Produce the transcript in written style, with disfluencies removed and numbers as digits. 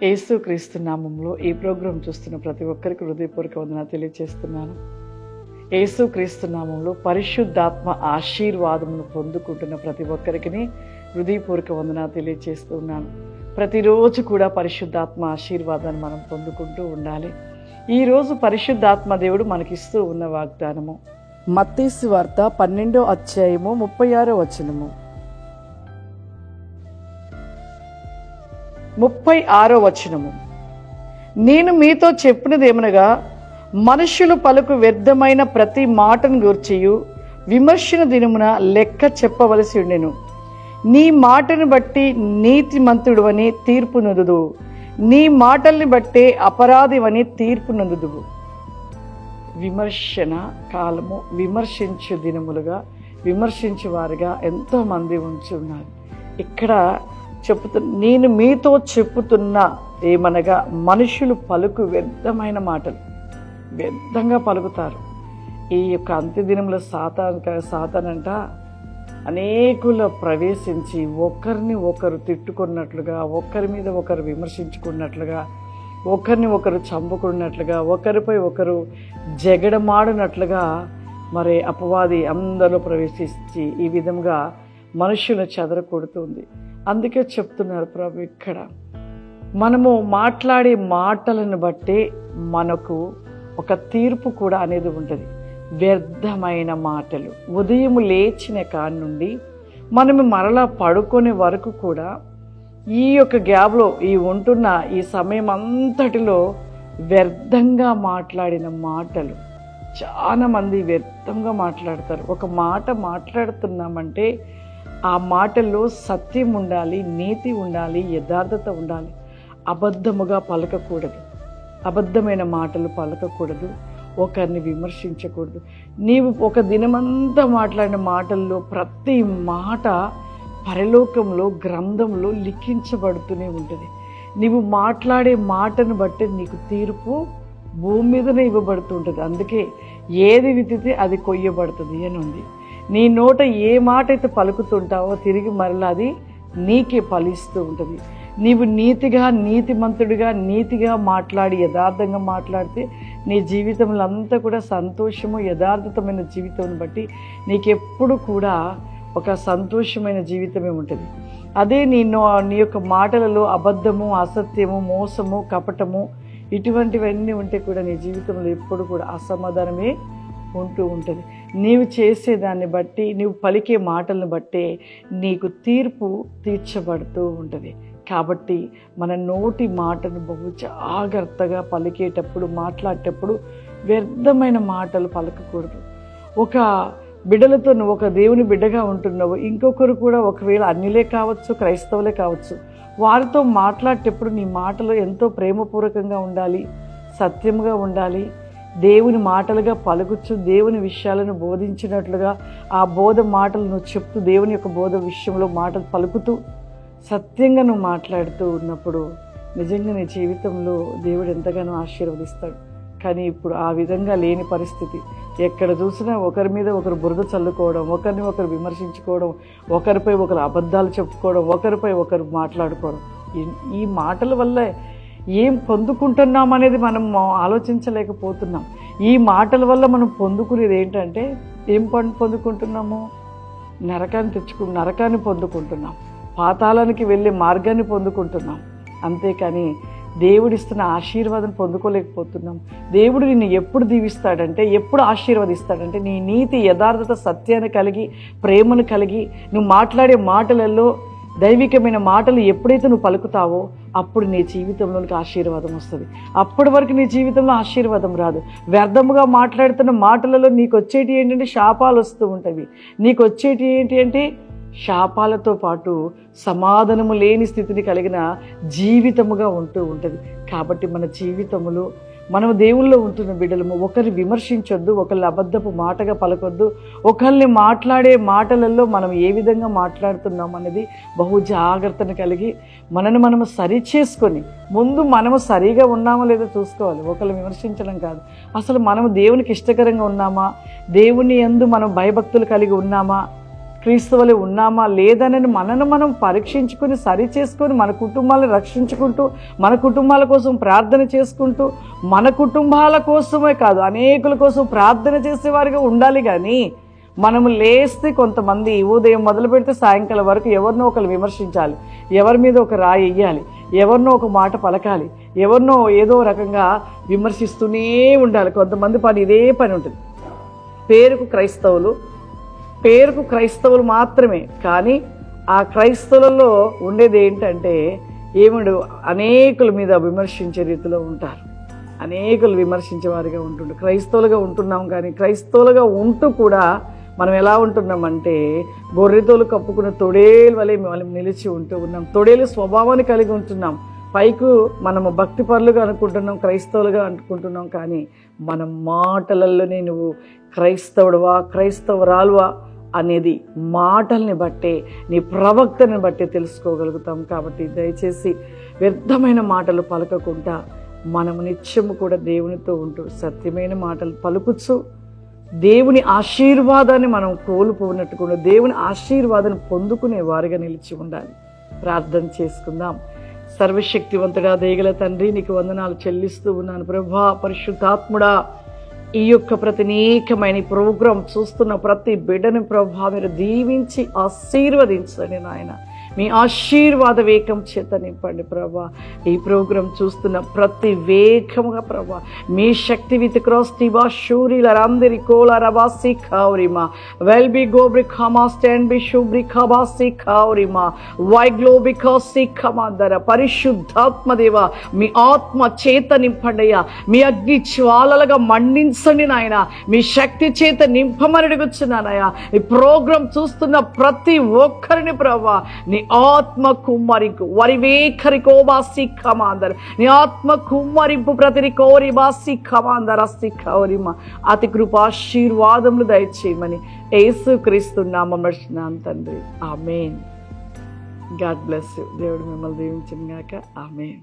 యేసుక్రీస్తు నామములో ఈ ప్రోగ్రాం చూస్తున్న ప్రతి ఒక్కరికి హృదయపూర్వక వందనాలు తెలియజేస్తున్నాను. యేసుక్రీస్తు నామములో పరిశుద్ధాత్మ ఆశీర్వాదమును పొందుకుంటున్న ప్రతి ఒక్కరికి హృదయపూర్వక వందనాలు తెలియజేస్తున్నాను. ప్రతిరోజు కూడా పరిశుద్ధాత్మ ఆశీర్వాదాన్ని మనం పొందుకుంటూ ఉండాలి. ఈరోజు పరిశుద్ధాత్మ దేవుడు మనకిస్తూ ఉన్న వాగ్దానము మత్తయి సువార్త 12వ అధ్యాయము 36వ వచనము. 36వ వచనము. నేను మీతో చెప్పినదేమనగా, మనుష్యులు పలుకు వ్యర్థమైన ప్రతి మాటను గూర్చియు విమర్శన దినమున లెక్క చెప్పవలసి ఉండెను. నీ మాటను బట్టి నీతిమంతుడువని తీర్పు నొందుదు, నీ మాటల్ని బట్టే అపరాధివని తీర్పు నొందుదువు. విమర్శన కాలము, విమర్శించు దినములుగా, విమర్శించు వారుగా ఎంతోమంది ఉంచి ఉన్నారు. ఇక్కడ నేను మీతో చెప్పుతున్నా ఏమనగా, మనుషులు పలుకు వ్యర్థమైన మాటలు వ్యర్థంగా పలుకుతారు. ఈ యొక్క అంత్యదినంలో సాతానంట అనేకుల్లో ప్రవేశించి ఒకరిని ఒకరు తిట్టుకున్నట్లుగా, ఒకరి మీద ఒకరు విమర్శించుకున్నట్లుగా, ఒకరిని ఒకరు చంపుకున్నట్లుగా, ఒకరిపై ఒకరు జగడమాడినట్లుగా మరి అపవాది అందరూ ప్రవేశించి ఈ విధంగా మనుషులను చెదరకొడుతుంది. అందుకే చెప్తున్నారు ప్రభు ఇక్కడ, మనము మాట్లాడే మాటలను బట్టే మనకు ఒక తీర్పు కూడా అనేది ఉంటుంది. వ్యర్థమైన మాటలు ఉదయం లేచిన కాడి నుండి మనము మరలా పడుకునే వరకు కూడా ఈ యొక్క గ్యాప్లో ఉంటున్న ఈ సమయం అంతటిలో వ్యర్థంగా మాట్లాడిన మాటలు చాలా మంది వ్యర్థంగా మాట్లాడతారు. ఒక మాట మాట్లాడుతున్నామంటే ఆ మాటల్లో సత్యం ఉండాలి, నీతి ఉండాలి, యథార్థత ఉండాలి. అబద్ధముగా పలకకూడదు, అబద్ధమైన మాటలు పలకకూడదు, ఒకరిని విమర్శించకూడదు. నీవు ఒక దినమంతా మాట్లాడిన మాటల్లో ప్రతి మాట పరలోకంలో గ్రంథంలో లిఖించబడుతూనే ఉంటుంది. నీవు మాట్లాడే మాటను బట్టి నీకు తీర్పు భూమి మీదనే ఇవ్వబడుతూ ఉంటుంది. అందుకే ఏది విత్తితే అది కొయ్యబడుతుంది అని ఉంది. నీ నోట ఏ మాట అయితే పలుకుతుంటావో తిరిగి మరలా అది నీకే ఫలిస్తూ ఉంటుంది. నీవు నీతిగా, నీతిమంతుడిగా, నీతిగా మాట్లాడి యథార్థంగా మాట్లాడితే నీ జీవితంలో అంతా కూడా సంతోషము, యథార్థతమైన జీవితం బట్టి నీకెప్పుడు కూడా ఒక సంతోషమైన జీవితమే ఉంటుంది. అదే నీ యొక్క మాటలలో అబద్ధము, అసత్యము, మోసము, కపటము ఇటువంటివన్నీ ఉంటే కూడా నీ జీవితంలో ఎప్పుడు కూడా అసమాధానమే ఉంటూ ఉంటుంది. నీవు చేసేదాన్ని బట్టి, నీవు పలికే మాటలను బట్టే నీకు తీర్పు తీర్చబడుతూ ఉంటుంది. కాబట్టి మన నోటి మాటను బహు జాగ్రత్తగా పలికేటప్పుడు, మాట్లాడేటప్పుడు వ్యర్థమైన మాటలు పలకకూడదు. ఒక బిడ్డలతో నువ్వు ఒక దేవుని బిడ్డగా ఉంటున్నావు, ఇంకొకరు కూడా ఒకవేళ అన్యులే కావచ్చు, క్రైస్తవులే కావచ్చు, వారితో మాట్లాడేటప్పుడు నీ మాటలు ఎంతో ప్రేమపూర్వకంగా ఉండాలి, సత్యంగా ఉండాలి. దేవుని మాటలుగా పలుకుచ్చు, దేవుని విషయాలను బోధించినట్లుగా ఆ బోధ మాటలు నువ్వు చెప్తూ, దేవుని యొక్క బోధ విషయంలో మాటలు పలుకుతూ సత్యంగా నువ్వు మాట్లాడుతూ ఉన్నప్పుడు నిజంగా నీ జీవితంలో దేవుడు ఎంతగానో ఆశీర్వదిస్తాడు. కానీ ఇప్పుడు ఆ విధంగా లేని పరిస్థితి. ఎక్కడ చూసినా ఒకరి మీద ఒకరు బురద చల్లుకోవడం, ఒకరిని ఒకరు విమర్శించుకోవడం, ఒకరిపై ఒకరు అబద్ధాలు చెప్పుకోవడం, ఒకరిపై ఒకరు మాట్లాడుకోవడం. ఈ మాటల వల్ల ఏం పొందుకుంటున్నాం అనేది మనం ఆలోచించలేకపోతున్నాం. ఈ మాటల వల్ల మనం పొందుకునేది ఏంటంటే, ఏం పొందుకుంటున్నాము? నరకాన్ని పొందుకుంటున్నాం, పాతాళానికి వెళ్ళే మార్గాన్ని పొందుకుంటున్నాం. అంతేకాని దేవుడిస్తున్న ఆశీర్వాదం పొందుకోలేకపోతున్నాం. దేవుడు నిన్ను ఎప్పుడు దీవిస్తాడంటే, ఎప్పుడు ఆశీర్వదిస్తాడంటే, నీ నీతి, యథార్థత, సత్యాన్ని కలిగి, ప్రేమను కలిగి, నువ్వు మాట్లాడే మాటలలో దైవికమైన మాటలు ఎప్పుడైతే నువ్వు పలుకుతావో అప్పుడు నీ జీవితంలోనికి ఆశీర్వాదం వస్తుంది. అప్పటి వరకు నీ జీవితంలో ఆశీర్వాదం రాదు. వ్యర్థముగా మాట్లాడుతున్న మాటలలో నీకు వచ్చేటి ఏంటంటే శాపాలు వస్తూ ఉంటాయి. నీకు వచ్చేటి ఏంటి అంటే శాపాలతో పాటు సమాధానము లేని స్థితిని కలిగిన జీవితముగా ఉంటూ ఉంటుంది. కాబట్టి మన జీవితంలో మనం దేవుల్లో ఉంటున్న బిడ్డలము ఒకరిని విమర్శించొద్దు, ఒకరిని అబద్ధపు మాటగా పలకొద్దు. ఒకరిని మాట్లాడే మాటలలో మనం ఏ విధంగా మాట్లాడుతున్నాం అనేది బహు జాగ్రత్తను కలిగి మనము సరిచేసుకొని ముందు మనము సరిగా ఉన్నామో లేదో చూసుకోవాలి. ఒకరిని విమర్శించడం కాదు, అసలు మనము దేవునికి ఇష్టకరంగా ఉన్నామా, దేవుని యందు మనం భయభక్తులు కలిగి ఉన్నామా, క్రీస్తువులే ఉన్నామా లేదని మనను మనం పరీక్షించుకొని సరి చేసుకొని మన కుటుంబాలను రక్షించుకుంటూ మన కుటుంబాల కోసం ప్రార్థన చేసుకుంటూ మన కుటుంబాల కోసమే కాదు అనేకుల కోసం ప్రార్థన చేసేవారిగా ఉండాలి. కానీ మనము లేస్తే కొంతమంది ఉదయం మొదలు పెడితే సాయంకాలం వరకు ఎవరినో ఒకరు విమర్శించాలి, ఎవరి మీద ఒక రాయి వేయాలి, ఎవరినో ఒక మాట పలకాలి, ఎవరినో ఏదో రకంగా విమర్శిస్తూనే ఉండాలి. కొంతమంది పని ఇదే పని ఉంటుంది. పేరుకు క్రైస్తవులు మాత్రమే, కానీ ఆ క్రైస్తవులలో ఉండేది ఏంటంటే అనేకుల మీద విమర్శించే రీతిలో ఉంటారు. అనేకులు విమర్శించే వారిగా ఉంటుంటారు. క్రైస్తవులుగా ఉంటున్నాం, కానీ క్రైస్తవులుగా ఉంటూ కూడా మనం ఎలా ఉంటున్నామంటే గొర్రెతోలు కప్పుకున్న తొడేలు వలె మనం నిలిచి ఉన్నాం. తొడేలు స్వభావాన్ని కలిగి ఉంటున్నాం. పైకు మనము భక్తి పరులుగా అనుకుంటున్నాం, క్రైస్తవులుగా అనుకుంటున్నాం, కానీ మన మాటలలోనే నువ్వు క్రైస్తవుడువా క్రైస్తవురాలువా అనేది మాటల్ని బట్టే, నీ ప్రవక్తని బట్టే తెలుసుకోగలుగుతాం. కాబట్టి దయచేసి వ్యర్థమైన మాటలు పలకకుండా మనము నిత్యము కూడా దేవునితో ఉంటూ సత్యమైన మాటలు పలుకుచు దేవుని ఆశీర్వాదాన్ని మనం కోల్పోనట్టుకుండా దేవుని ఆశీర్వాదాన్ని పొందుకునే వారిగా నిలిచి ఉండాలి. ప్రార్థన చేసుకుందాం. సర్వశక్తివంతుడా, దయగల తండ్రి, నీకు వందనాలు చెల్లిస్తూ ఉన్నాను ప్రభా. పరిశుద్ధాత్ముడా, ఈ యొక్క ప్రతినేకమైన ప్రోగ్రాం చూస్తున్న ప్రతి బిడ్డని ప్రభా మీరు దీవించి ఆశీర్వదించండి నాయన. మీ ఆశీర్వాద వేగం చేత నింపండి ప్రభా. ఈ ప్రోగ్రాం చూస్తున్న ప్రతి వేగముగా ప్రభా మీ శక్తి విత్ క్రాస్ టిబా షూరిల రాందిరి కోల రబాసి ఖావరిమా వెల్ బి గోబ్రి ఖమా స్టాండ్ బి షుబ్రి ఖబాసి ఖావరిమా వై గ్లోబికాసి ఖమాదర. పరిశుద్ధాత్మ దేవ, మీ ఆత్మ చేత నింపండియా. మీ అగ్ని జ్వాలలుగా మండించండి నాయన. మీ శక్తి చేత నింపమని అడుగుచున్నానయ్యా. ఈ ప్రోగ్రాం చూస్తున్న ప్రతి ఒక్కరిని ప్రభా నీ ఆత్మ కుమ్మరింపు వరివేఖరి కోబాసి ఖమాందర్, నీ ఆత్మ కుమ్మరింపు ప్రతి కోరి బాసి ఖమాందర్ అస్సి ఖౌరిమ. అతి కృపాశీర్వాదములు దయచేయమని యేసుక్రీస్తు నామమున నడుచున్నాను తండ్రి. ఆమేన్. God bless you. దేవుడు మిమ్మల్ని దీవించును గాక. ఆమేన్.